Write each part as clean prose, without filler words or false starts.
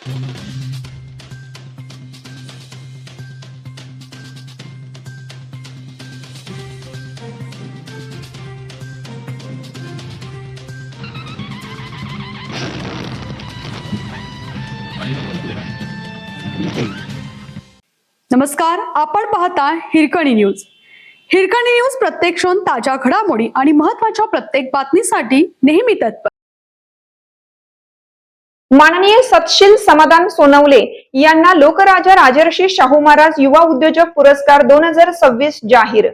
नमस्कार, आपण पाहता हिरकणी न्यूज. हिरकणी न्यूज प्रत्येक क्षण ताज्या घडामोडी आणि महत्त्वाच्या प्रत्येक बातमीसाठी नेहमी तत्पर. माननीय सतशील समाधान सोनवले यांना लोकराजा राजर्षी शाहू महाराज युवा उद्योजक पुरस्कार 2026 जाहीर.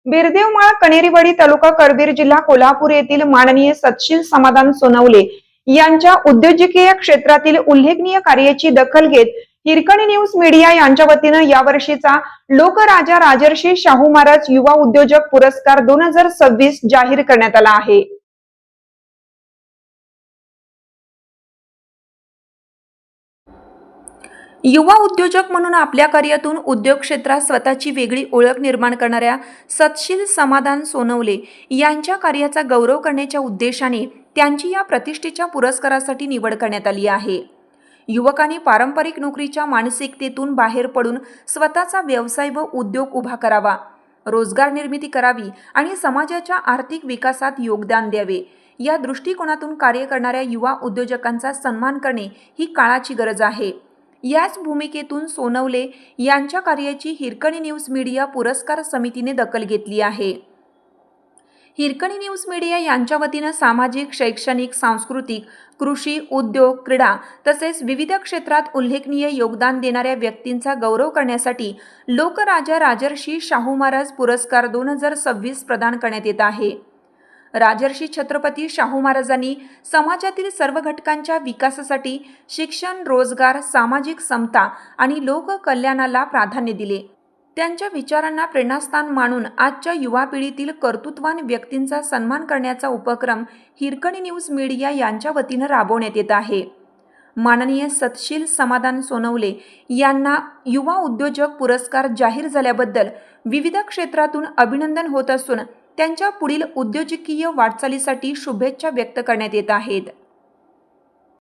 बिरदेवमाळ कणेरीवाडी तालुका करवीर जिल्हा कोल्हापूर येथील माननीय सतशील समाधान सोनवले यांच्या उद्योजकीय क्षेत्रातील उल्लेखनीय कार्याची दखल घेत हिरकणी न्यूज मीडिया यांच्या वतीने यावर्षीचा लोकराजा राजर्षी शाहू महाराज युवा उद्योजक पुरस्कार 2026 जाहीर करण्यात आला आहे. युवा उद्योजक म्हणून आपल्या कार्यातून उद्योग क्षेत्रात स्वतःची वेगळी ओळख निर्माण करणाऱ्या सतशील समाधान सोनवले यांच्या कार्याचा गौरव करण्याच्या उद्देशाने त्यांची या प्रतिष्ठेच्या पुरस्कारासाठी निवड करण्यात आली आहे. युवकांनी पारंपरिक नोकरीच्या मानसिकतेतून बाहेर पडून स्वतःचा व्यवसाय व उद्योग उभा करावा, रोजगार निर्मिती करावी आणि समाजाच्या आर्थिक विकासात योगदान द्यावे या दृष्टिकोनातून कार्य करणाऱ्या युवा उद्योजकांचा सन्मान करणे ही काळाची गरज आहे. याच भूमिकेतून सोनवले यांच्या कार्याची हिरकणी न्यूज मीडिया पुरस्कार समितीने दखल घेतली आहे. हिरकणी न्यूज मीडिया यांच्या वतीने सामाजिक, शैक्षणिक, सांस्कृतिक, कृषी, उद्योग, क्रीडा तसेच विविध क्षेत्रात उल्लेखनीय योगदान देणाऱ्या व्यक्तींचा गौरव करण्यासाठी लोकराजा राजर्षी शाहू महाराज पुरस्कार 2026 प्रदान करण्यात येत आहे. राजर्षी छत्रपती शाहू महाराजांनी समाजातील सर्व घटकांच्या विकासासाठी शिक्षण, रोजगार, सामाजिक समता आणि लोककल्याणाला प्राधान्य दिले. त्यांच्या विचारांना प्रेरणास्थान मानून आजच्या युवा पिढीतील कर्तृत्ववान व्यक्तींचा सन्मान करण्याचा उपक्रम हिरकणी न्यूज मीडिया यांच्या वतीने राबवण्यात येत आहे. माननीय सतशील समाधान सोनवले यांना युवा उद्योजक पुरस्कार जाहीर झाल्याबद्दल विविध क्षेत्रातून अभिनंदन होत असून त्यांच्या पुढील उद्योजकीय वाटचालीसाठी शुभेच्छा व्यक्त करण्यात येत आहेत.